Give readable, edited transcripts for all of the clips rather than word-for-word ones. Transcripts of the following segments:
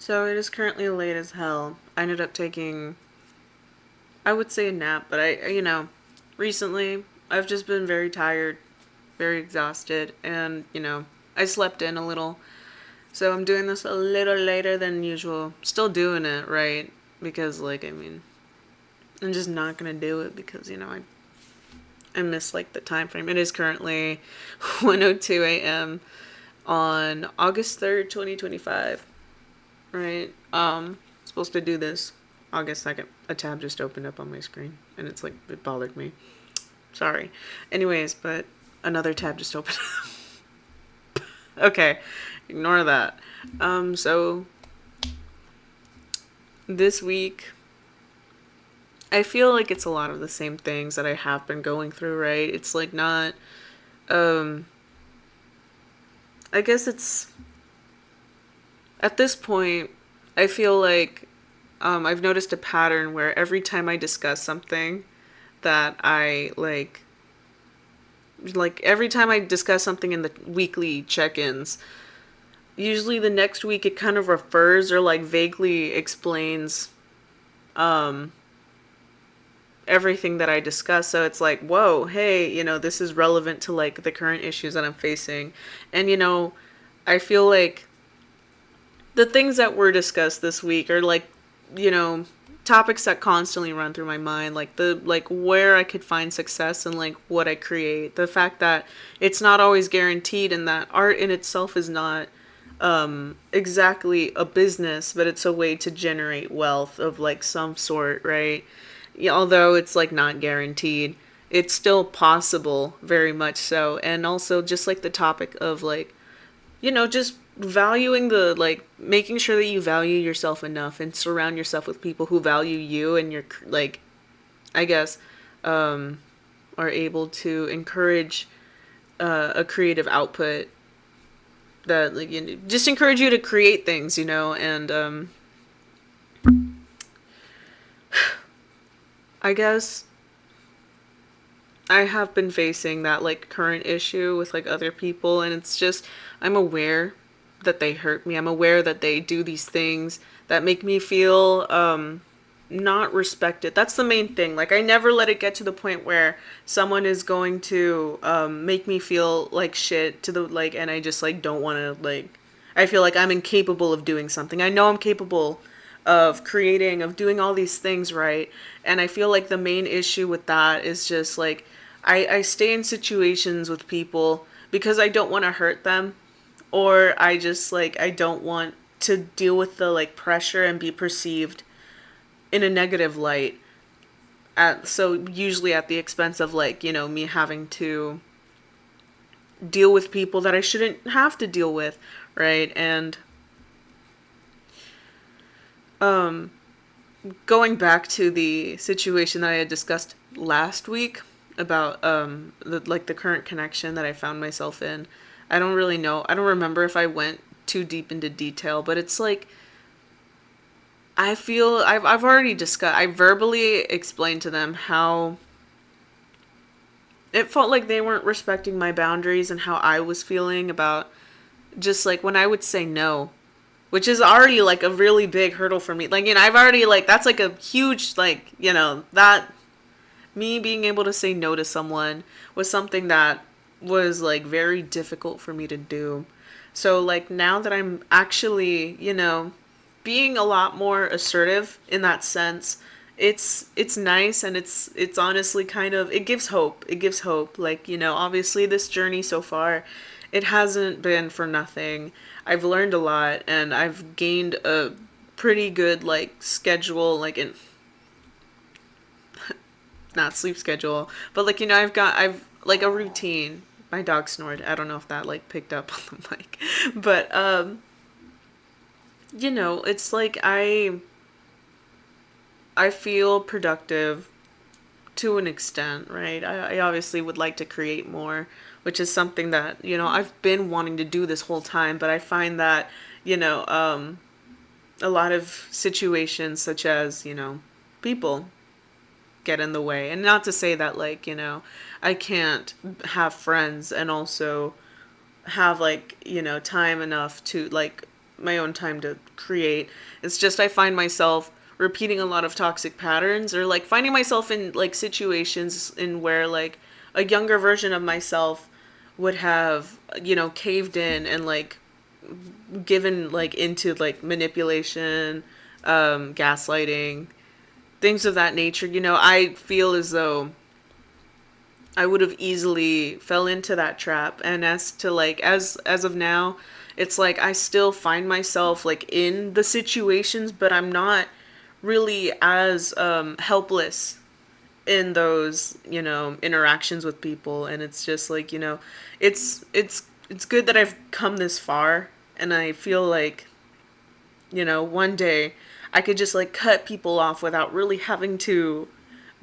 So it is currently late as hell. I ended up taking, I would say a nap, but recently I've just been very tired, very exhausted, and, I slept in a little. So I'm doing this a little later than usual. Still doing it, right? Because, I'm just not gonna do it because, I miss, the time frame. It is currently 1:02 a.m. on August 3rd, 2025. Right? Supposed to do this August 2nd. A tab just opened up on my screen and it bothered me. Sorry. Anyways, but another tab just opened. Okay, ignore that. So this week, I feel like it's a lot of the same things that I have been going through, right? It's like not, um, I guess it's, at this point, I feel like I've noticed a pattern where every time I discuss something that I like every time I discuss something in the weekly check-ins, usually the next week it kind of refers or vaguely explains um everything that I discuss. So it's like, whoa, hey, this is relevant to the current issues that I'm facing. And I feel like the things that were discussed this week are you know, topics that constantly run through my mind, where I could find success and what I create. The fact that it's not always guaranteed and that art in itself is not exactly a business, but it's a way to generate wealth of some sort, right? Yeah, although it's not guaranteed, it's still possible, very much so. And also just the topic of just valuing making sure that you value yourself enough and surround yourself with people who value you and your I guess um are able to encourage a creative output that just encourage you to create things, and I guess I have been facing that current issue with other people, and it's just I'm aware that they hurt me. I'm aware that they do these things that make me feel not respected. That's the main thing. I never let it get to the point where someone is going to make me feel like shit to the and I just don't want to I feel like I'm incapable of doing something. I know I'm capable of creating, of doing all these things, right? And I feel like the main issue with that is just I stay in situations with people because I don't want to hurt them, or I just I don't want to deal with the pressure and be perceived in a negative light, so usually at the expense of me having to deal with people that I shouldn't have to deal with, right? And um going back to the situation that I had discussed last week about the current connection that I found myself in. I don't really know. I don't remember if I went too deep into detail, but it's I feel I've already discussed, I verbally explained to them how it felt like they weren't respecting my boundaries and how I was feeling about just when I would say no, which is already a really big hurdle for me. I've already that's a huge that me being able to say no to someone was something that was very difficult for me to do. So now that I'm actually, being a lot more assertive in that sense, it's nice, and it's honestly kind of, it gives hope. It gives hope. Obviously this journey so far, it hasn't been for nothing. I've learned a lot and I've gained a pretty good schedule, in not sleep schedule, but I've a routine. My dog snored. I don't know if that picked up on the mic, but it's I feel productive to an extent, right? I obviously would like to create more, which is something that I've been wanting to do this whole time, but I find that you know a lot of situations, such as people, get in the way. And not to say that I can't have friends and also have time enough to my own time to create. It's just I find myself repeating a lot of toxic patterns, or like finding myself in like situations in where like a younger version of myself would have, caved in and like given like into like manipulation, gaslighting, things of that nature. I feel as though I would have easily fell into that trap. And as to like as of now, it's like I still find myself like in the situations, but I'm not really as helpless in those, interactions with people. And it's just like, it's good that I've come this far, and I feel like, one day I could just like cut people off without really having to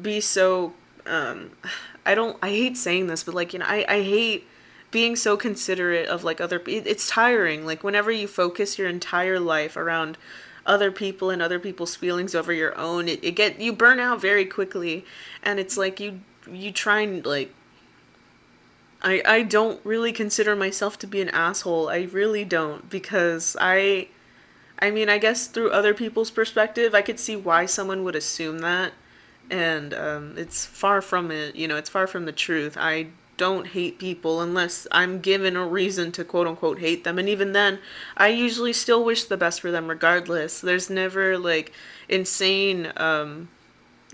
be so I hate saying this, but like, I hate being so considerate of like it's tiring. Like whenever you focus your entire life around other people and other people's feelings over your own, you burn out very quickly. And it's like you try and like, I don't really consider myself to be an asshole. I really don't, because I mean, I guess through other people's perspective, I could see why someone would assume that. And it's far from it. It's far from the truth. I don't hate people unless I'm given a reason to quote unquote hate them. And even then, I usually still wish the best for them regardless. There's never like insane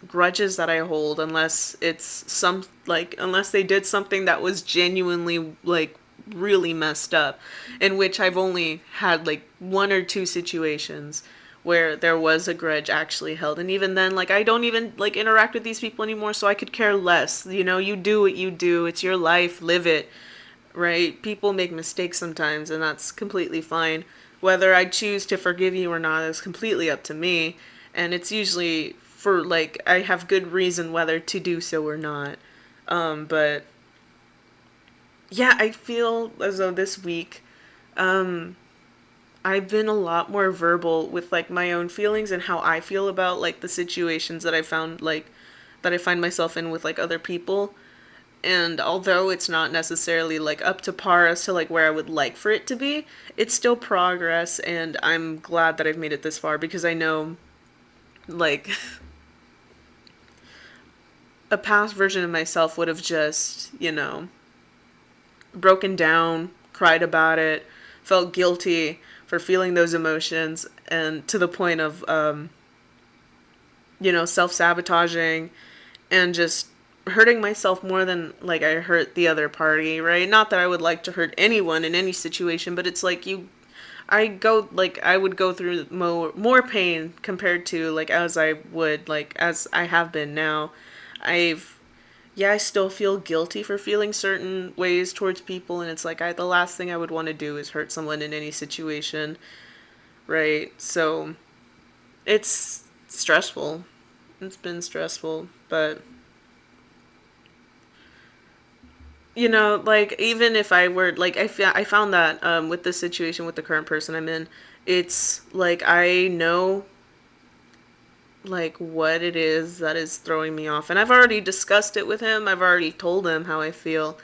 grudges that I hold, unless it's unless they did something that was genuinely like really messed up, in which I've only had like one or two situations where there was a grudge actually held. And even then, like, I don't even like interact with these people anymore, so I could care less. You do what you do. It's your life. Live it. Right? People make mistakes sometimes, and that's completely fine. Whether I choose to forgive you or not is completely up to me. And it's usually for like I have good reason whether to do so or not. But yeah, I feel as though this week, I've been a lot more verbal with like my own feelings and how I feel about like the situations that I found like that I find myself in with like other people. And although it's not necessarily like up to par as to like where I would like for it to be, it's still progress, and I'm glad that I've made it this far, because I know like a past version of myself would have just, broken down, cried about it, felt guilty for feeling those emotions, and to the point of, self sabotaging and just hurting myself more than like I hurt the other party, right? Not that I would like to hurt anyone in any situation, but it's like I would go through more pain compared to like as I would like as I have been now. I've Yeah, I still feel guilty for feeling certain ways towards people, and it's like the last thing I would want to do is hurt someone in any situation, right? So it's stressful. It's been stressful, but like even if I were like I found that with this situation with the current person I'm in, it's like I know like what it is that is throwing me off, and I've already discussed it with him. I've already told him how I feel,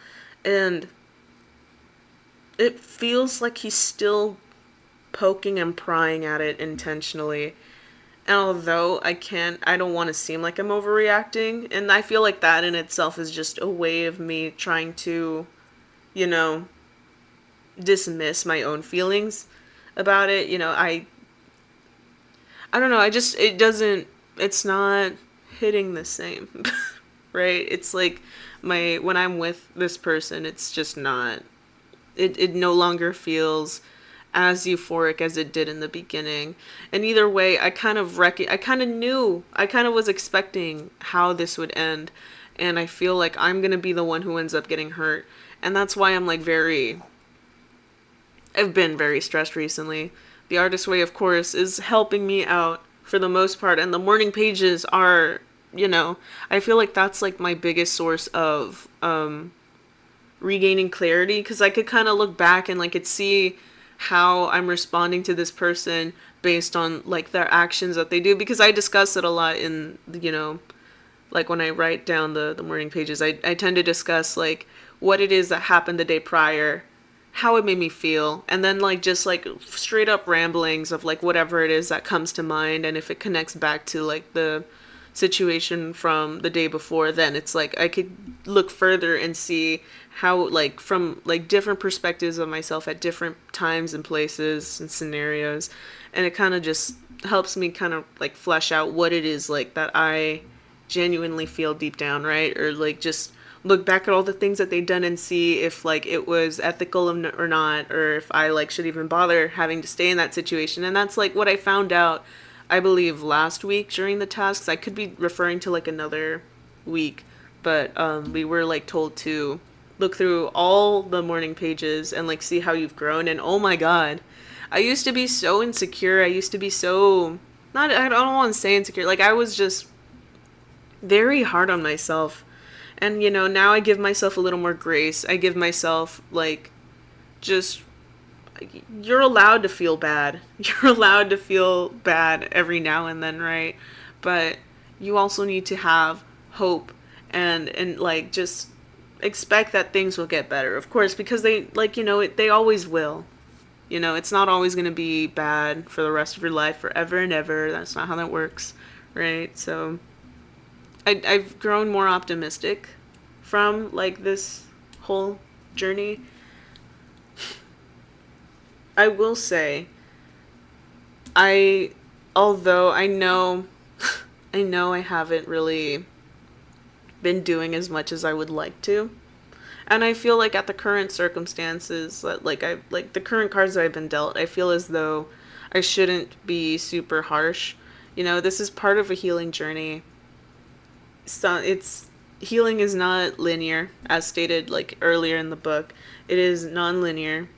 and it feels like he's still poking and prying at it intentionally. And although I don't want to seem like I'm overreacting, and I feel like that in itself is just a way of me trying to, you know, dismiss my own feelings about it. I don't know, it's not hitting the same, right? It's like when I'm with this person, it's just not, it no longer feels as euphoric as it did in the beginning. And either way, I kind of was expecting how this would end. And I feel like I'm going to be the one who ends up getting hurt. And that's why I've been very stressed recently. The Artist Way, of course, is helping me out for the most part. And the morning pages are, I feel like that's like my biggest source of regaining clarity. Because I could kind of look back and like could see how I'm responding to this person based on like their actions that they do, because I discuss it a lot in like when I write down the morning pages. I tend to discuss like what it is that happened the day prior, how it made me feel, and then like just like straight up ramblings of like whatever it is that comes to mind, and if it connects back to like the situation from the day before, then it's like I could look further and see how like from like different perspectives of myself at different times and places and scenarios, and it kind of just helps me kind of like flesh out what it is like that I genuinely feel deep down, right? Or like just look back at all the things that they've done and see if like it was ethical or not, or if I like should even bother having to stay in that situation. And that's like what I found out, I believe, last week during the tasks. I could be referring to like another week, but we were like told to look through all the morning pages and like see how you've grown. And oh my god, I used to be so insecure. I used to be so not, I don't want to say insecure, like I was just very hard on myself. And you know, now I give myself a little more grace. I give myself like just, you're allowed to feel bad. You're allowed to feel bad every now and then, right? But you also need to have hope and like just expect that things will get better. Of course, because they like, you know, they always will. You know, it's not always going to be bad for the rest of your life forever and ever. That's not how that works, right? So I've grown more optimistic from like this whole journey. I will say, I, although I know, I know I haven't really been doing as much as I would like to. And I feel like at the current circumstances, like I like the current cards that I've been dealt, I feel as though I shouldn't be super harsh. You know, this is part of a healing journey. So it's healing is not linear, as stated like earlier in the book. It is non-linear.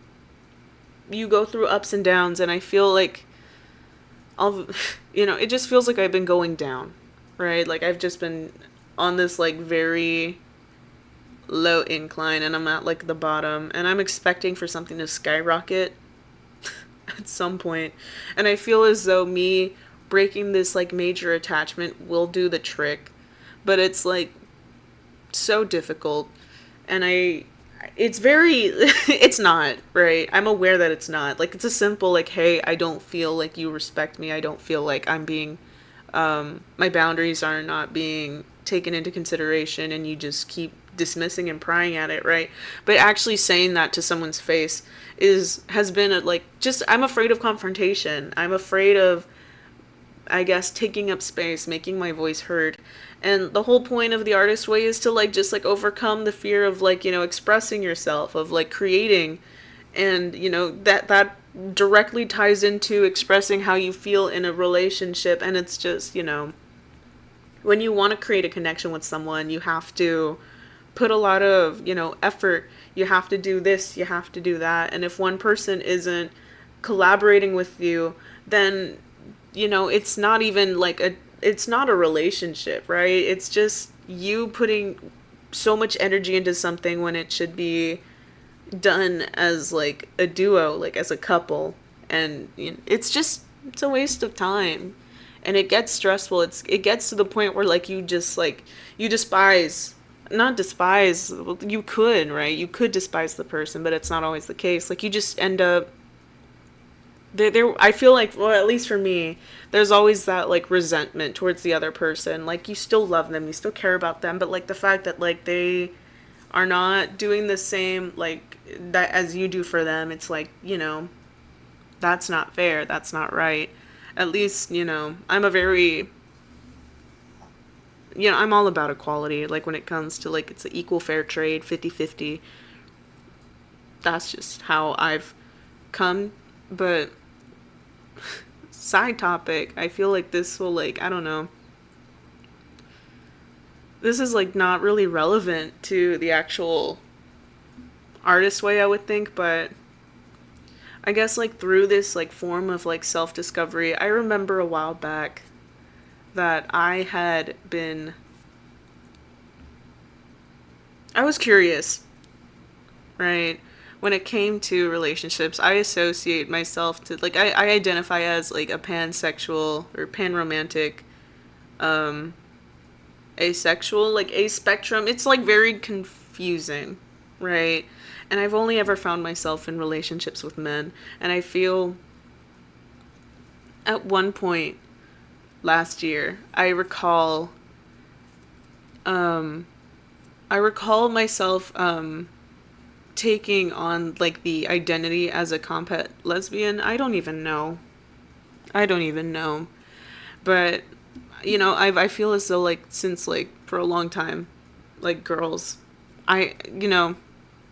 You go through ups and downs, and I feel like I'll, you know, it just feels like I've been going down, right? Like I've just been on this like very low incline, and I'm at like the bottom, and I'm expecting for something to skyrocket at some point. And I feel as though me breaking this like major attachment will do the trick, but it's like so difficult. And it's very it's not, right? I'm aware that it's not. Like it's a simple like, hey, I don't feel like you respect me. I don't feel like I'm being my boundaries are not being taken into consideration, and you just keep dismissing and prying at it, right? But actually saying that to someone's face has been a, like, just, I'm afraid of confrontation. I'm afraid of, I guess, taking up space, making my voice heard. And the whole point of the artist way is to like just like overcome the fear of like, you know, expressing yourself, of like creating. And you know, that directly ties into expressing how you feel in a relationship. And it's just, you know, when you want to create a connection with someone, you have to put a lot of, you know, effort. You have to do this, you have to do that. And if one person isn't collaborating with you, then, you know, it's not even like it's not a relationship, right? It's just you putting so much energy into something when it should be done as like a duo, like as a couple. And you know, it's a waste of time. And it gets stressful. It gets to the point where like you just like you despise, not despise, well, you could, right? You could despise the person, but it's not always the case. Like you just end up there. I feel like, well, at least for me, there's always that like resentment towards the other person. Like you still love them, you still care about them, but like the fact that like they are not doing the same like that as you do for them, it's like, you know, that's not fair, that's not right. At least, you know, I'm a very, you know, I'm all about equality. Like when it comes to like it's an equal fair trade, 50-50. That's just how I've come. But side topic, I feel like this will like, I don't know. This is like not really relevant to the actual artist way, I would think, but I guess like through this like form of like self-discovery, I remember a while back that I was curious, right? When it came to relationships, I associate myself to like I identify as like a pansexual or panromantic, um asexual, like a spectrum. It's like very confusing, right? And I've only ever found myself in relationships with men. And I feel at one point last year, um, I recall myself taking on like the identity as a compat lesbian. I don't even know. But I feel as though like since like for a long time, like girls, I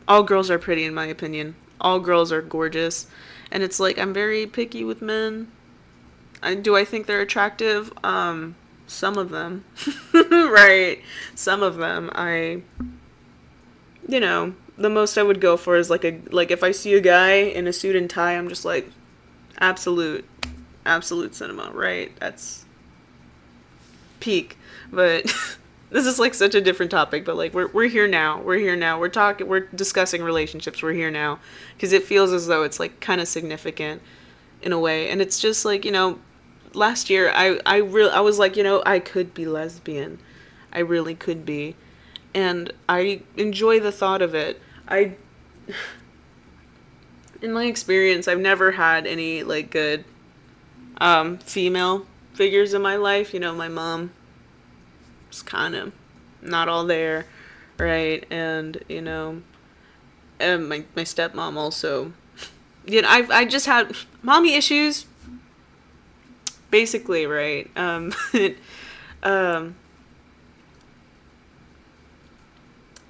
all girls are pretty in my opinion. All girls are gorgeous, and it's like I'm very picky with men. Do I think they're attractive? Some of them, right? Some of them, the most I would go for is like if I see a guy in a suit and tie, I'm just like, absolute, absolute cinema, right? That's peak. But this is like such a different topic. But like we're here now. We're here now. We're discussing relationships. We're here now because it feels as though it's like kind of significant in a way, and it's just like last year I was like I could be lesbian. I really could be, and I enjoy the thought of it. In my experience, I've never had any like good female figures in my life. My mom was kind of not all there, right? And and my stepmom also. I just had mommy issues, basically, right? Um,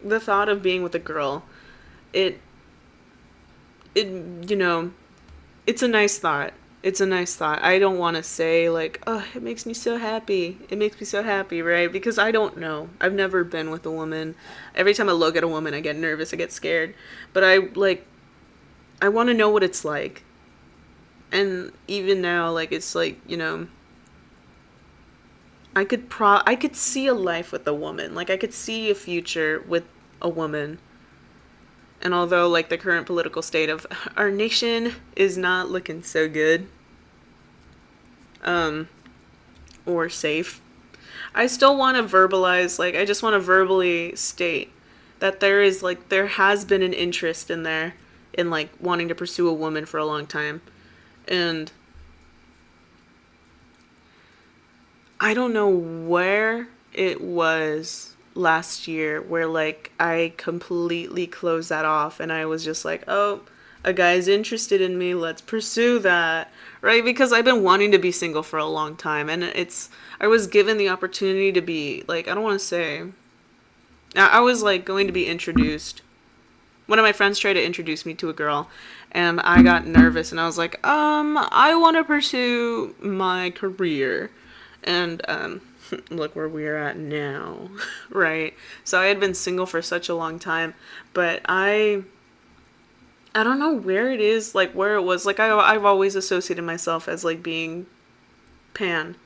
the thought of being with a girl, it it it's a nice thought. It's a nice thought. I don't want to say like, oh, it makes me so happy. It makes me so happy, right? Because I don't know. I've never been with a woman. Every time I look at a woman, I get nervous. I get scared. But I want to know what it's like. And even now, like it's like I could see a life with a woman. Like I could see a future with a woman. And although like the current political state of our nation is not looking so good, um, or safe, I still want to verbalize, like I just want to verbally state that there has been an interest in there in like wanting to pursue a woman for a long time. And I don't know where it was last year where like I completely closed that off and I was just like, oh, a guy's interested in me, let's pursue that. Right? Because I've been wanting to be single for a long time and I was given the opportunity to be like, I don't want to say, I was like going to be introduced. One of my friends tried to introduce me to a girl and I got nervous and I was like, I want to pursue my career. And look where we're at now, right? So I had been single for such a long time, but I don't know where it is, like where it was. Like I've always associated myself as like being pan.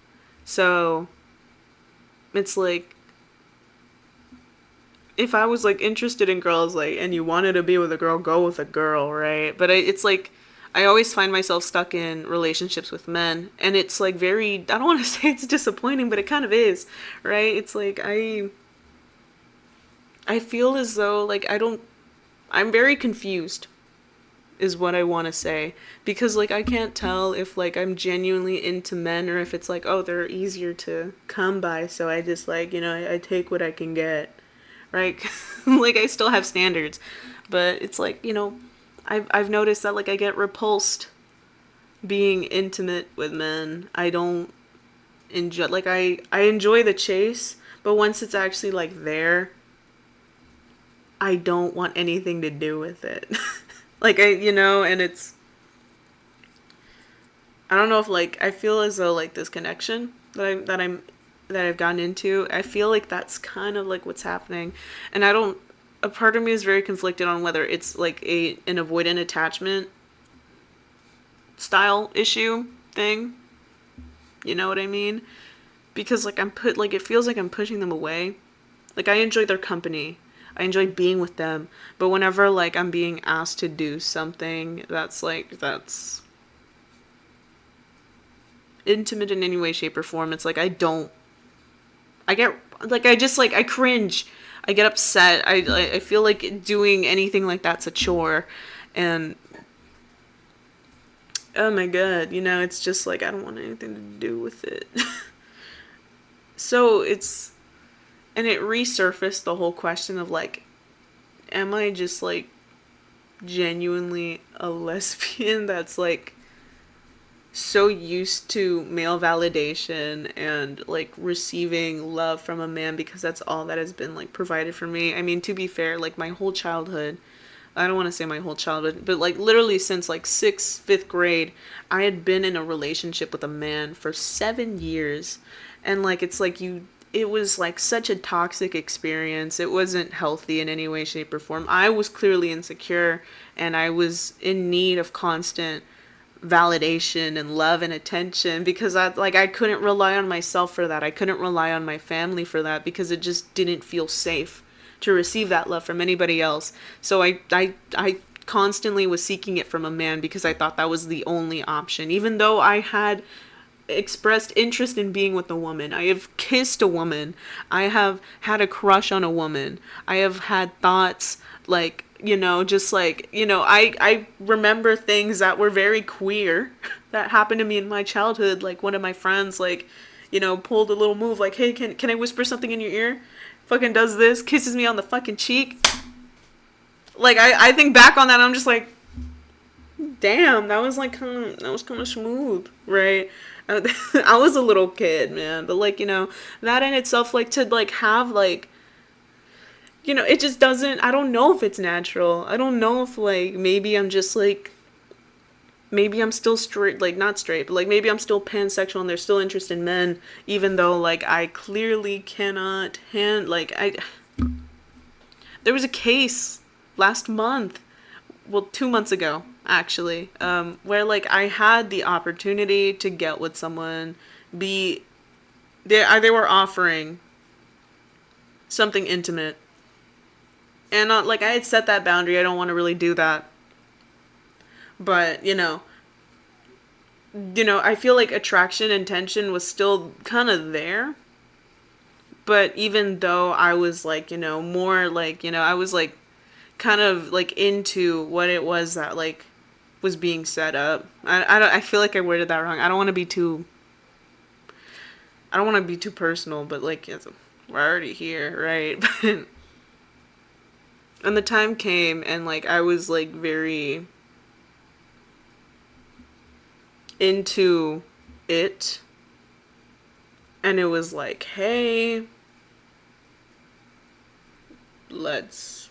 So it's like if I was like interested in girls, like, and you wanted to be with a girl, go with a girl, right? But it's like I always find myself stuck in relationships with men, and it's like very, I don't want to say it's disappointing, but it kind of is, right? It's like I feel as though like I'm very confused is what I want to say, because like I can't tell if like I'm genuinely into men or if it's like, oh, they're easier to come by, so I just like, I take what I can get, right? Like I still have standards, but it's like, I've noticed that like I get repulsed being intimate with men. I don't enjoy, like I enjoy the chase, but once it's actually like there, I don't want anything to do with it. Like and I don't know if like I feel as though like this connection that I've gotten into, I feel like that's kind of like what's happening. And a part of me is very conflicted on whether it's like an avoidant attachment style issue thing. You know what I mean? Because like it feels like I'm pushing them away. Like I enjoy their company. I enjoy being with them. But whenever like I'm being asked to do something that's intimate in any way, shape, or form, it's like I get like I just like I cringe. I get upset. I feel like doing anything like that's a chore. And oh my god, it's just like I don't want anything to do with it. So and it resurfaced the whole question of like, am I just like genuinely a lesbian that's like so used to male validation and like receiving love from a man because that's all that has been like provided for me. I mean, to be fair, like my whole childhood, I don't want to say my whole childhood, but like literally since like fifth grade, I had been in a relationship with a man for 7 years. And like, it's like it was like such a toxic experience. It wasn't healthy in any way, shape, or form. I was clearly insecure and I was in need of constant validation and love and attention because I couldn't rely on myself for that. I couldn't rely on my family for that because it just didn't feel safe to receive that love from anybody else. So I constantly was seeking it from a man because I thought that was the only option. Even though I had expressed interest in being with a woman, I have kissed a woman, I have had a crush on a woman, I have had thoughts like, just like, I remember things that were very queer that happened to me in my childhood. Like one of my friends, like, pulled a little move like, hey, can I whisper something in your ear? Fucking does this, kisses me on the fucking cheek. Like, I think back on that, I'm just like, damn, that was kind of smooth, right? I was a little kid, man, but like, that in itself, like to like have like, it just doesn't, I don't know if it's natural. I don't know if like, maybe I'm just like, maybe I'm still straight, like not straight, but like maybe I'm still pansexual and there's still interest in men, even though like I clearly cannot there was a case last month, well, 2 months ago, actually, where like I had the opportunity to get with someone, they were offering something intimate, and like I had set that boundary. I don't want to really do that, but I feel like attraction and tension was still kind of there. But even though I was like, more like, I was like kind of like into what it was that like was being set up. I feel like I worded that wrong. I don't want to be too personal, but like we're already here, right? And the time came and like I was like very into it, and it was like, hey, let's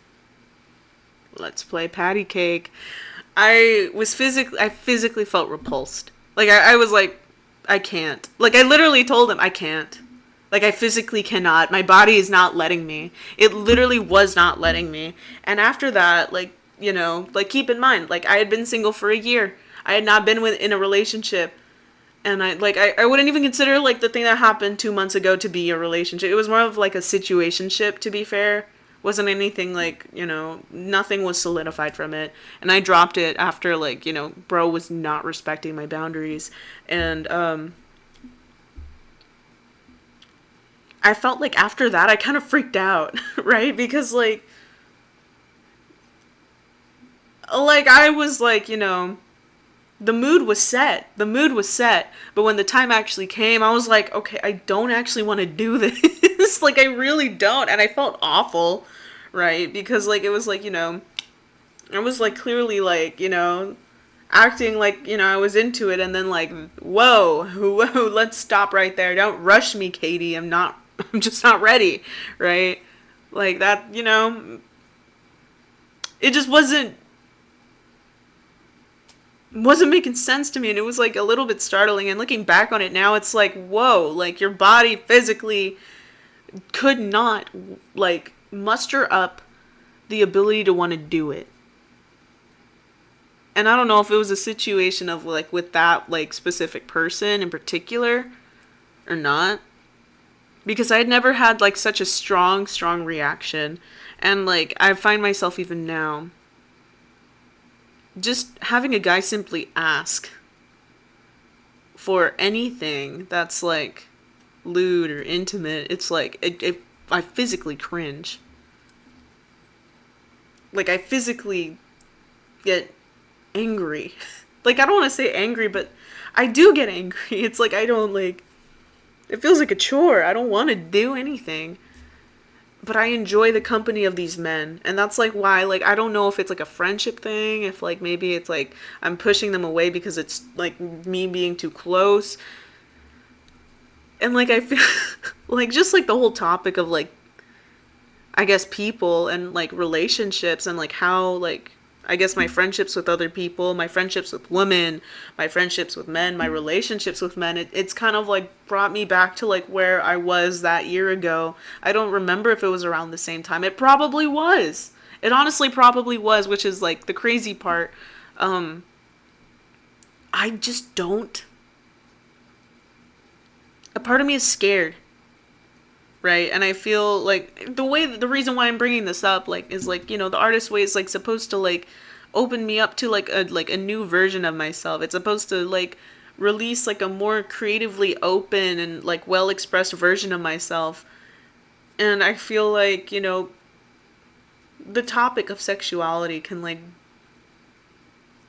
play patty cake. I physically felt repulsed. Like I was like, I can't. Like I literally told him I can't. Like I physically cannot. My body is not letting me. It literally was not letting me. And after that, like, like keep in mind, like I had been single for a year. I had not been in a relationship. And I wouldn't even consider like the thing that happened 2 months ago to be a relationship. It was more of like a situationship, to be fair. Wasn't anything like, nothing was solidified from it. And I dropped it after like, bro was not respecting my boundaries. And I felt like after that I kind of freaked out, right? Because like I was like, the mood was set. But when the time actually came, I was like, okay, I don't actually want to do this. Like, I really don't. And I felt awful, right? Because, like, it was like, I was, like, clearly, like, acting like, I was into it. And then, like, whoa, let's stop right there. Don't rush me, Katie. I'm just not ready, right? Like, that, it just wasn't making sense to me, and it was like a little bit startling. And looking back on it now, it's like, whoa, like your body physically could not like muster up the ability to want to do it. And I don't know if it was a situation of like with that like specific person in particular or not, because I had never had like such a strong reaction. And like I find myself even now just having a guy simply ask for anything that's like lewd or intimate, it's like I physically cringe. like I physically get angry. Like I don't want to say angry, but I do get angry. It's like I don't like it feels like a chore. I don't want to do anything. But I enjoy the company of these men. And that's like why like I don't know if it's like a friendship thing, if like maybe it's like I'm pushing them away because it's like me being too close. And like I feel like just like the whole topic of like I guess people and like relationships and like how like I guess my friendships with other people, my friendships with women, my friendships with men, my relationships with men, it's kind of like brought me back to like where I was that year ago. I don't remember if it was around the same time. It probably was. It honestly probably was, which is like the crazy part. Um, I just don't. A part of me is scared, right? And I feel like the reason why I'm bringing this up like is like, the artist way is like supposed to like open me up to like a new version of myself. It's supposed to like release like a more creatively open and like well expressed version of myself. And I feel like, the topic of sexuality can like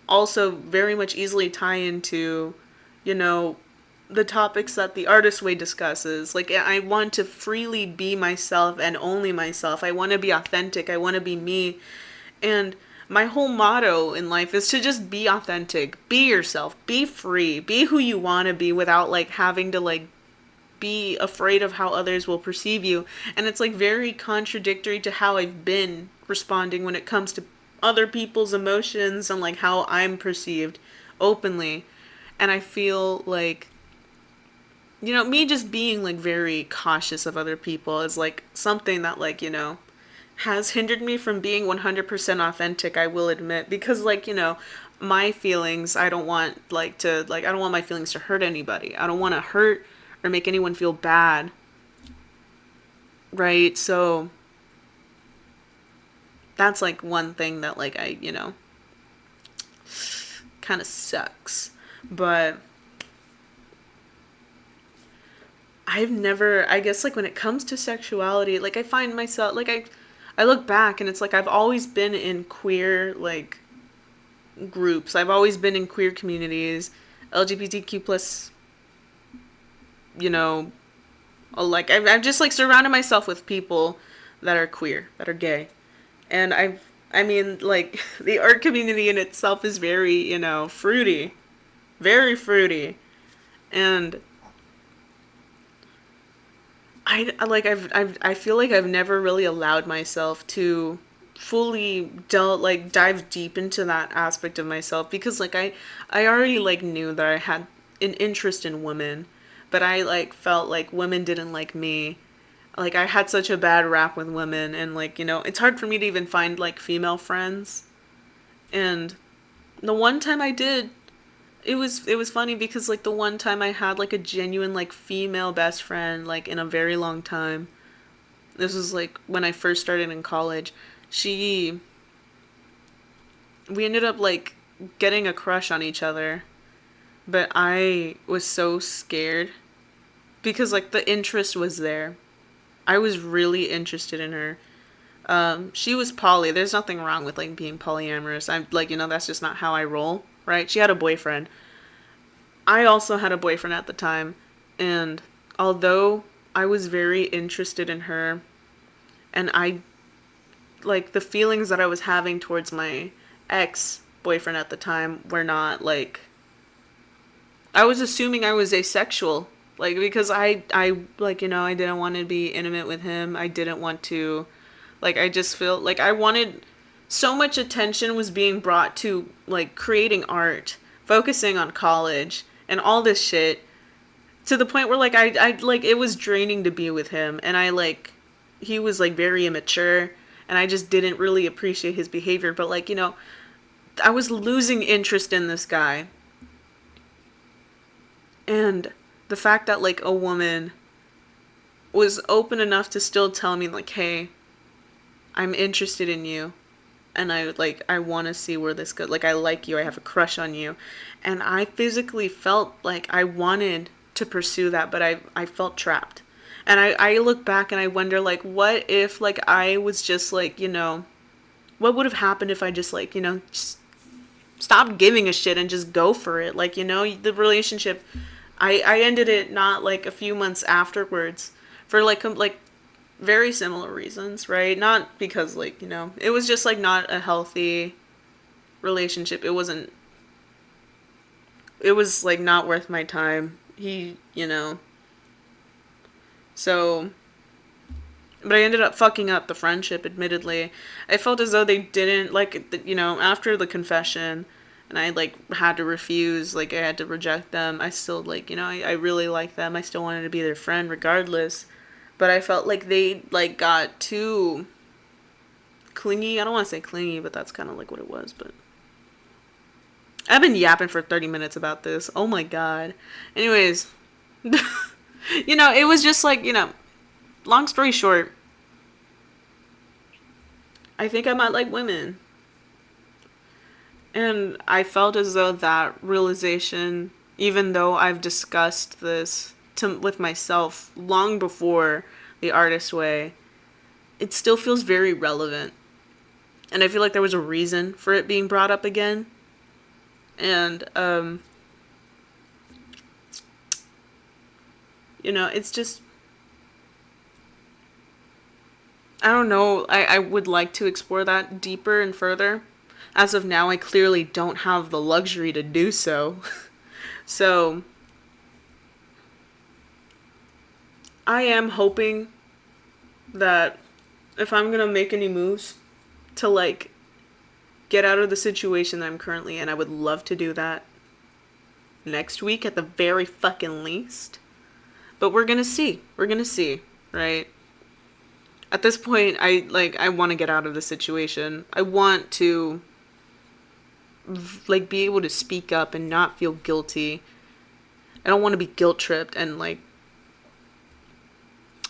also very much easily tie into, you know, the topics that the artist way discusses. Like, I want to freely be myself and only myself. I want to be authentic. I want to be me. And my whole motto in life is to just be authentic, be yourself, be free, be who you want to be without like having to like be afraid of how others will perceive you. And it's like very contradictory to how I've been responding when it comes to other people's emotions and like how I'm perceived openly. And I feel like, me just being like very cautious of other people is like something that like, has hindered me from being 100% authentic, I will admit, because like, my feelings, I don't want like to like I don't want my feelings to hurt anybody. I don't want to hurt or make anyone feel bad. Right? So that's like one thing that like I kind of sucks. But I've never, I guess like when it comes to sexuality, like I find myself like I look back and it's like I've always been in queer like groups. I've always been in queer communities, LGBTQ plus, you know, like I've just like surrounded myself with people that are queer, that are gay. And I mean like the art community in itself is very, fruity. Very fruity. And I feel like I've never really allowed myself to fully dive deep into that aspect of myself because like I already like knew that I had an interest in women, but I like felt like women didn't like me. Like I had such a bad rap with women and like, it's hard for me to even find like female friends. And the one time I did, it was funny because like the one time I had like a genuine like female best friend like in a very long time. This was like when I first started in college. She We ended up like getting a crush on each other, but I was so scared because like the interest was there. I was really interested in her. She was poly. There's nothing wrong with like being polyamorous. I'm like, that's just not how I roll, right? She had a boyfriend. I also had a boyfriend at the time, and although I was very interested in her, and I like the feelings that I was having towards my ex boyfriend at the time were not like I was assuming I was asexual, like because I like I didn't want to be intimate with him. I didn't want to like I just feel like I wanted so much attention was being brought to like creating art, focusing on college and all this shit to the point where like I like it was draining to be with him and I like he was like very immature and I just didn't really appreciate his behavior but like I was losing interest in this guy and the fact that like a woman was open enough to still tell me like hey I'm interested in you and I want to see where this goes like I like you I have a crush on you and I physically felt like I wanted to pursue that but I felt trapped and I look back and I wonder like what if like I was just like what would have happened if I just like, just stopped giving a shit and just go for it? Like, the relationship, I ended it not like a few months afterwards for like very similar reasons, right? Not because like, it was just like not a healthy relationship. It was like not worth my time. So, but I ended up fucking up the friendship, admittedly. I felt as though they didn't, like, after the confession, and I, like, had to refuse, like, I had to reject them. I still, like, I really liked them. I still wanted to be their friend regardless. But I felt like they, like, got too clingy. I don't want to say clingy, but that's kind of, like, what it was, but. I've been yapping for 30 minutes about this. Oh my god. Anyways, it was just like, long story short, I think I might like women. And I felt as though that realization, even though I've discussed this with myself long before The Artist Way, it still feels very relevant. And I feel like there was a reason for it being brought up again. And, it's just, I don't know. I would like to explore that deeper and further. As of now, I clearly don't have the luxury to do so. So, I am hoping that if I'm gonna make any moves to, like, get out of the situation that I'm currently in, I would love to do that next week at the very fucking least. But we're gonna see. We're gonna see, right? At this point, I want to get out of the situation. I want to, like, be able to speak up and not feel guilty. I don't want to be guilt tripped and, like,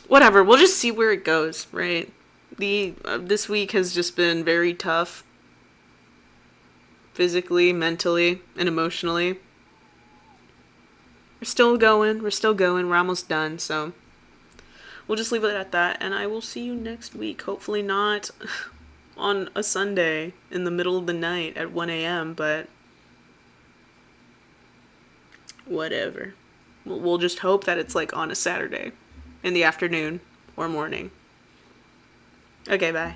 whatever. We'll just see where it goes, right? This week has just been very tough, physically, mentally, and emotionally. We're still going. We're almost done, so we'll just leave it at that, and I will see you next week. Hopefully not on a Sunday in the middle of the night at 1 a.m., but whatever. We'll just hope that it's like on a Saturday in the afternoon or morning. Okay, bye.